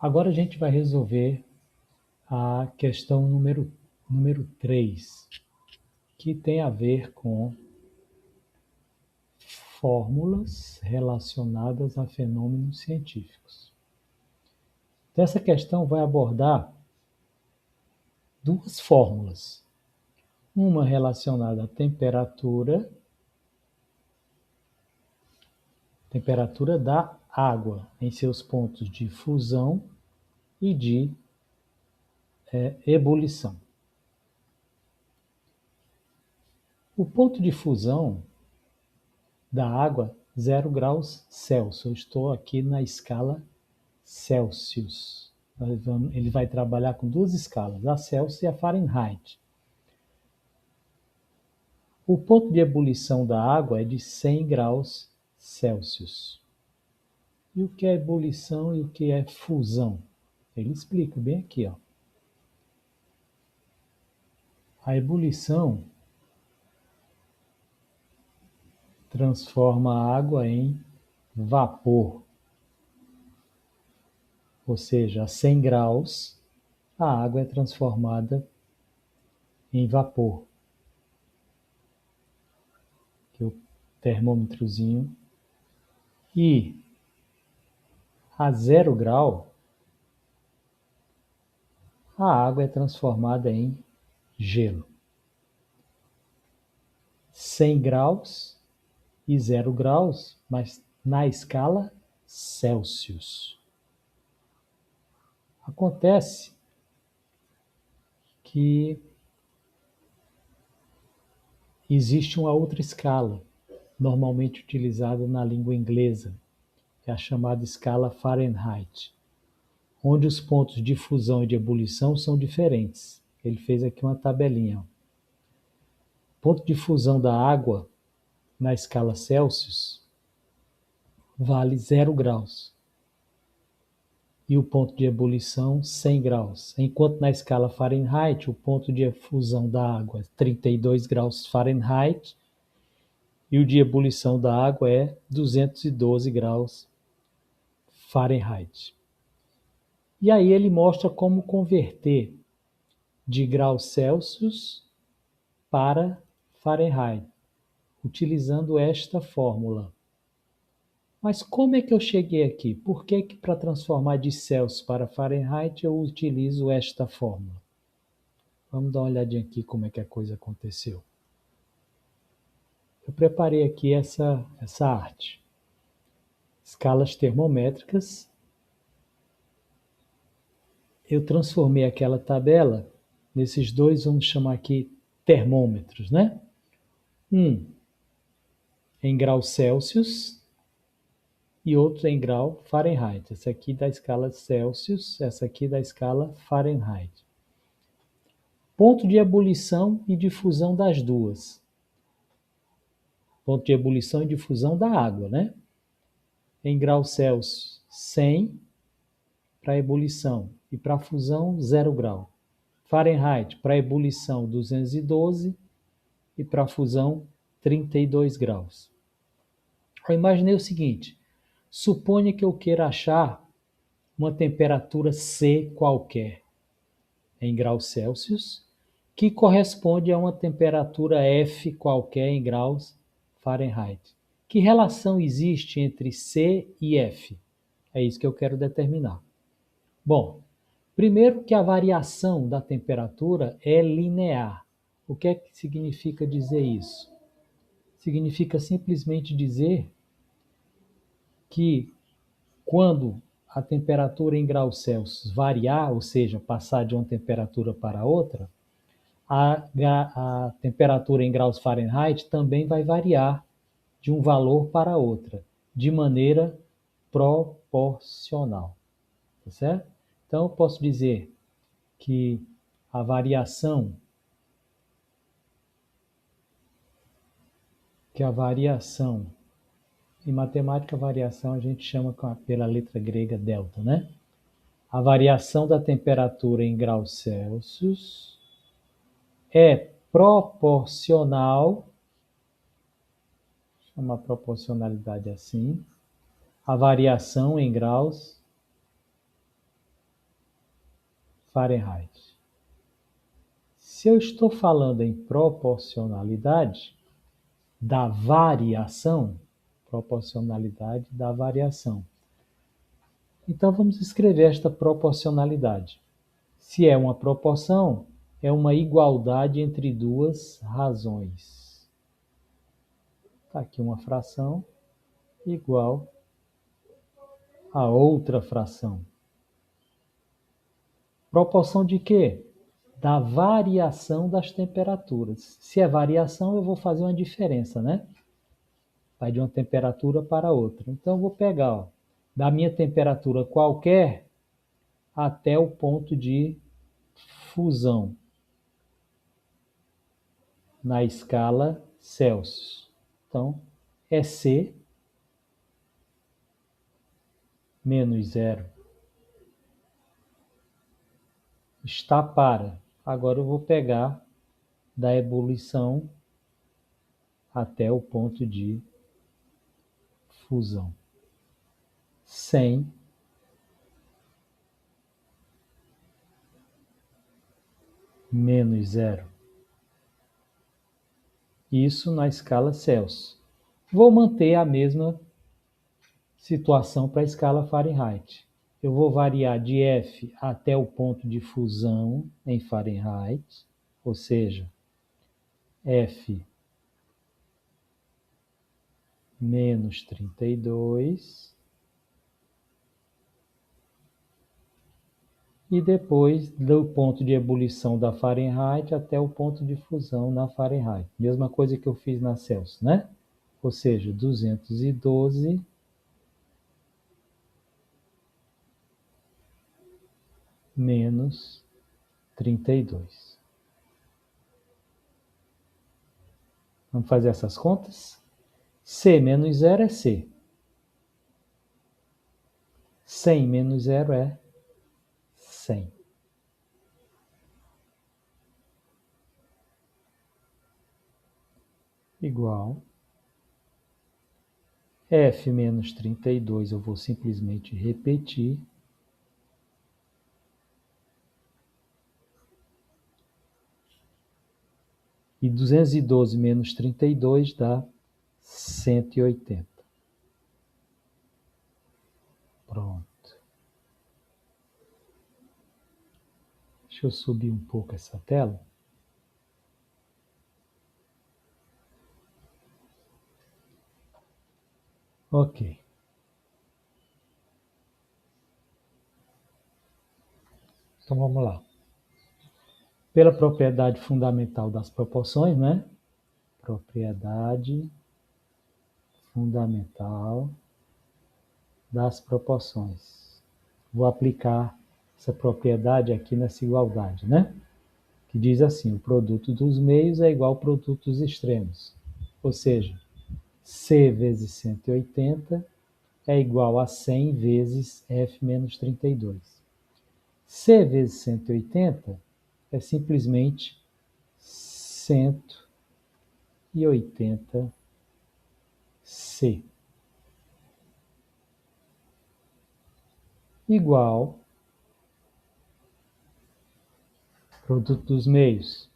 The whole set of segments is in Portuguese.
Agora a gente vai resolver a questão número 3, que tem a ver com fórmulas relacionadas a fenômenos científicos. Então, essa questão vai abordar duas fórmulas. Uma relacionada à temperatura da água em seus pontos de fusão e de ebulição. O ponto de fusão da água, 0 graus Celsius. Eu estou aqui na escala Celsius. Ele vai trabalhar com duas escalas, a Celsius e a Fahrenheit. O ponto de ebulição da água é de 100 graus Celsius. E o que é ebulição e o que é fusão? Ele explica bem aqui, ó. A ebulição transforma a água em vapor. Ou seja, a 100 graus, a água é transformada em vapor. Aqui o termômetrozinho. E a 0 grau, a água é transformada em gelo. 100 graus e 0 graus, mas na escala Celsius. Acontece que existe uma outra escala, normalmente utilizada na língua inglesa, que é a chamada escala Fahrenheit, onde os pontos de fusão e de ebulição são diferentes. Ele fez aqui uma tabelinha. O ponto de fusão da água na escala Celsius vale 0 graus. E o ponto de ebulição, 100 graus. Enquanto na escala Fahrenheit, o ponto de fusão da água é 32 graus Fahrenheit e o de ebulição da água é 212 graus Fahrenheit. E aí ele mostra como converter de graus Celsius para Fahrenheit, utilizando esta fórmula. Mas como é que eu cheguei aqui? Por que para transformar de Celsius para Fahrenheit eu utilizo esta fórmula? Vamos dar uma olhadinha aqui como é que a coisa aconteceu. Eu preparei aqui essa arte. Escalas termométricas. Eu transformei aquela tabela nesses dois, vamos chamar aqui termômetros, né? Um em graus Celsius e outro em grau Fahrenheit. Essa aqui da escala Celsius, essa aqui da escala Fahrenheit. Ponto de ebulição e difusão das duas. Ponto de ebulição e difusão da água, né? Em graus Celsius, 100 para ebulição e para fusão, 0 grau. Fahrenheit, para ebulição, 212 e para fusão, 32 graus. Eu imaginei o seguinte, suponha que eu queira achar uma temperatura C qualquer, em graus Celsius, que corresponde a uma temperatura F qualquer em graus Fahrenheit. Que relação existe entre C e F? É isso que eu quero determinar. Bom, primeiro que a variação da temperatura é linear. O que é que significa dizer isso? Significa simplesmente dizer que quando a temperatura em graus Celsius variar, ou seja, passar de uma temperatura para outra, a temperatura em graus Fahrenheit também vai variar de um valor para outra, de maneira proporcional. Tá certo? Então, eu posso dizer que a variação em matemática, a variação a gente chama pela letra grega delta, né? A variação da temperatura em graus Celsius é proporcional, chama a proporcionalidade assim, a variação em graus Fahrenheit. Se eu estou falando em proporcionalidade da variação, proporcionalidade da variação. Então vamos escrever esta proporcionalidade. Se é uma proporção, é uma igualdade entre duas razões. Está aqui uma fração igual a outra fração. Proporção de quê? Da variação das temperaturas. Se é variação, eu vou fazer uma diferença, né? Vai de uma temperatura para outra. Então, eu vou pegar, ó, da minha temperatura qualquer até o ponto de fusão na escala Celsius. Então, é C menos zero. Está para. Agora eu vou pegar da ebulição até o ponto de fusão. 100 menos zero. Isso na escala Celsius. Vou manter a mesma situação para a escala Fahrenheit. Eu vou variar de F até o ponto de fusão em Fahrenheit, ou seja, F menos 32, e depois do ponto de ebulição da Fahrenheit até o ponto de fusão na Fahrenheit. Mesma coisa que eu fiz na Celsius, né? Ou seja, 212 menos 32. Vamos fazer essas contas? C menos zero é C. 100 menos zero é 100. Igual. F menos 32 eu vou simplesmente repetir. E 212 menos 32 dá 180. Pronto. Deixa eu subir um pouco essa tela. Ok. Então vamos lá. Pela propriedade fundamental das proporções, né? Propriedade fundamental das proporções. Vou aplicar essa propriedade aqui nessa igualdade, né? Que diz assim, o produto dos meios é igual ao produto dos extremos. Ou seja, C vezes 180 é igual a 100 vezes F menos 32. C vezes 180 é simplesmente 180C. Igual produto dos meios,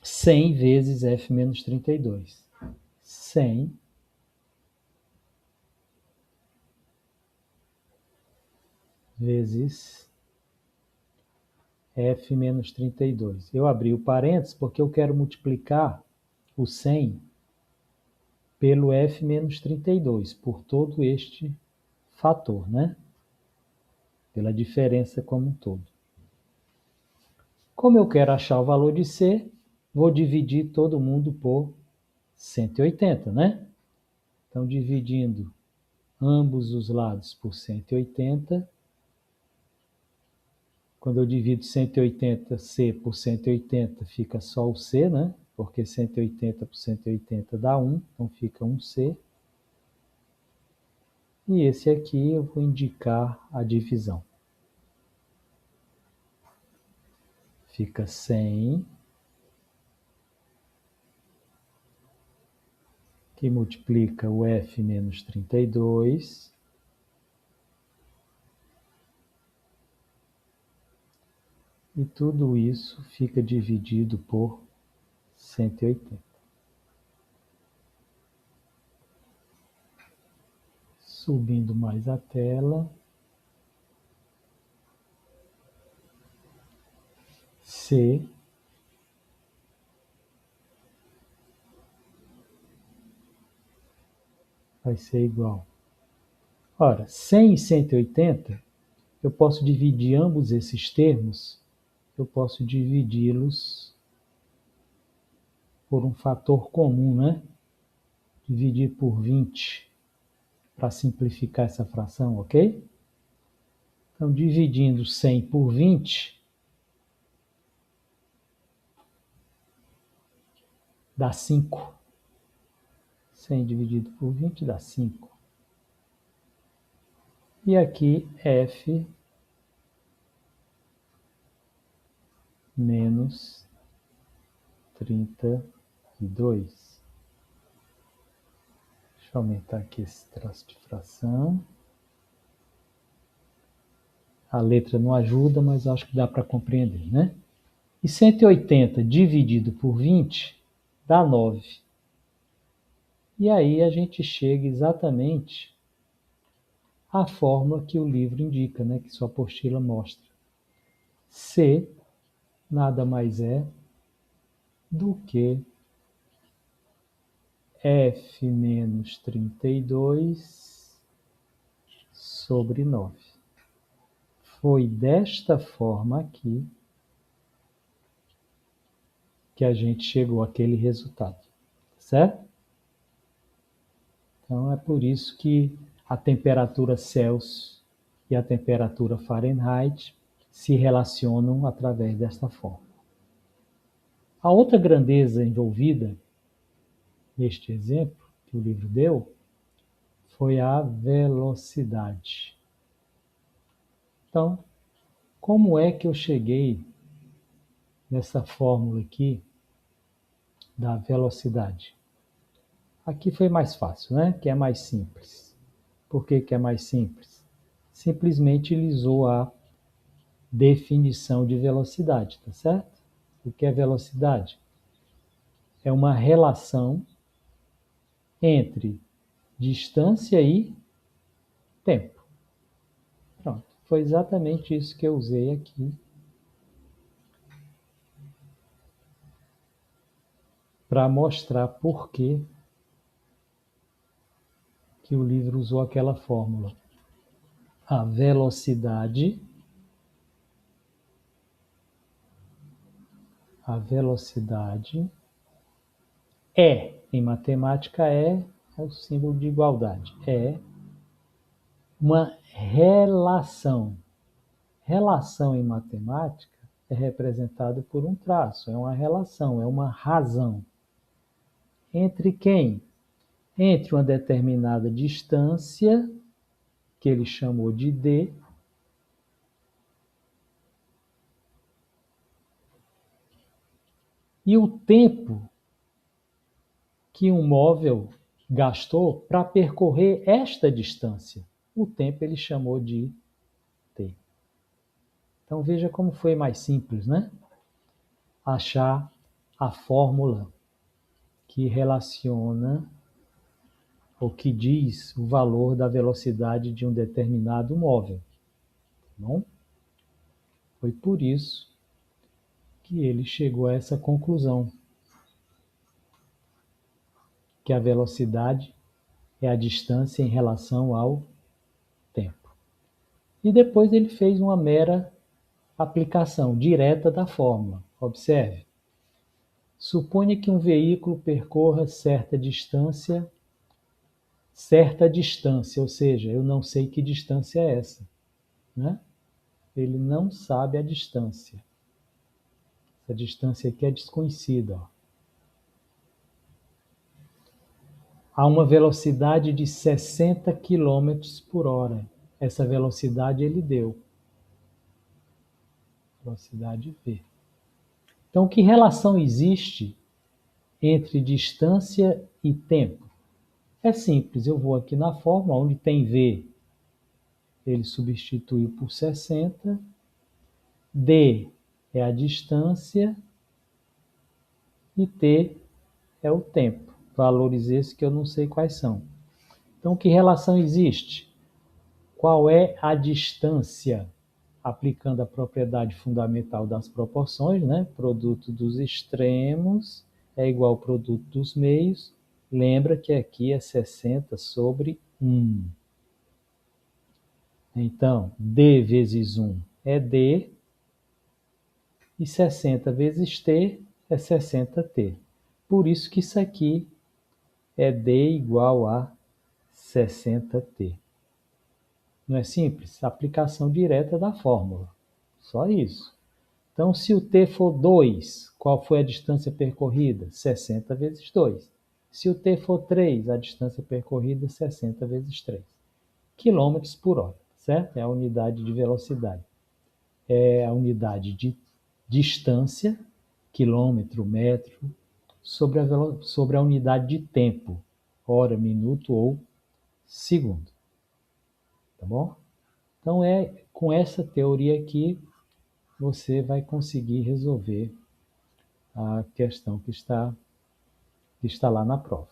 100 vezes F menos 32. 100 vezes F menos 32. Eu abri o parênteses porque eu quero multiplicar o 100 pelo F menos 32, por todo este fator, né? Pela diferença como um todo. Como eu quero achar o valor de C, vou dividir todo mundo por 180, né? Então, dividindo ambos os lados por 180, quando eu divido 180C por 180, fica só o C, né? Porque 180 por 180 dá 1, então fica 1C. E esse aqui eu vou indicar a divisão. Fica 100, que multiplica o F menos 32, E tudo isso fica dividido por 180. Subindo mais a tela. C vai ser igual. Ora, 100 e 180, eu posso dividir ambos esses termos, eu posso dividi-los por um fator comum, né? Dividir por 20, para simplificar essa fração, ok? Então, dividindo 100 por 20, dá 5. 100 dividido por 20 dá 5. E aqui, F menos 32. Deixa eu aumentar aqui esse traço de fração. A letra não ajuda, mas acho que dá para compreender, né? E 180 dividido por 20 dá 9. E aí a gente chega exatamente à fórmula que o livro indica, né? Que sua apostila mostra. C nada mais é do que F menos 32 sobre 9. Foi desta forma aqui que a gente chegou àquele resultado, certo? Então é por isso que a temperatura Celsius e a temperatura Fahrenheit se relacionam através desta forma. A outra grandeza envolvida neste exemplo que o livro deu foi a velocidade. Então, como é que eu cheguei nessa fórmula aqui da velocidade? Aqui foi mais fácil, né? Que é mais simples. Por que que é mais simples? Simplesmente ele usou a definição de velocidade, tá certo? O que é velocidade? É uma relação entre distância e tempo. Pronto, foi exatamente isso que eu usei aqui para mostrar por que o livro usou aquela fórmula. A velocidade em matemática é o símbolo de igualdade, é uma relação. Relação em matemática é representada por um traço, é uma relação, é uma razão. Entre quem? Entre uma determinada distância, que ele chamou de D, e o tempo que um móvel gastou para percorrer esta distância. O tempo ele chamou de T. Então veja como foi mais simples, né? Achar a fórmula que relaciona ou que diz o valor da velocidade de um determinado móvel. Tá bom? Foi por isso que ele chegou a essa conclusão, que a velocidade é a distância em relação ao tempo. E depois ele fez uma mera aplicação direta da fórmula. Observe. Suponha que um veículo percorra certa distância, ou seja, eu não sei que distância é essa, né? Ele não sabe a distância. Essa distância aqui é desconhecida. Ó. A uma velocidade de 60 km por hora. Essa velocidade ele deu. Velocidade V. Então, que relação existe entre distância e tempo? É simples, eu vou aqui na fórmula, onde tem V, ele substituiu por 60. D é a distância e t é o tempo. Valores esses que eu não sei quais são. Então, que relação existe? Qual é a distância? Aplicando a propriedade fundamental das proporções, né? Produto dos extremos é igual ao produto dos meios. Lembra que aqui é 60 sobre 1. Então, d vezes 1 é d, e 60 vezes t é 60t. Por isso que isso aqui é d igual a 60t. Não é simples? Aplicação direta da fórmula. Só isso. Então, se o t for 2, qual foi a distância percorrida? 60 vezes 2. Se o t for 3, a distância percorrida é 60 vezes 3. Quilômetros por hora, certo? É a unidade de velocidade. É a unidade de distância, quilômetro, metro, sobre a unidade de tempo, hora, minuto ou segundo. Tá bom? Então, com essa teoria aqui, você vai conseguir resolver a questão que está lá na prova.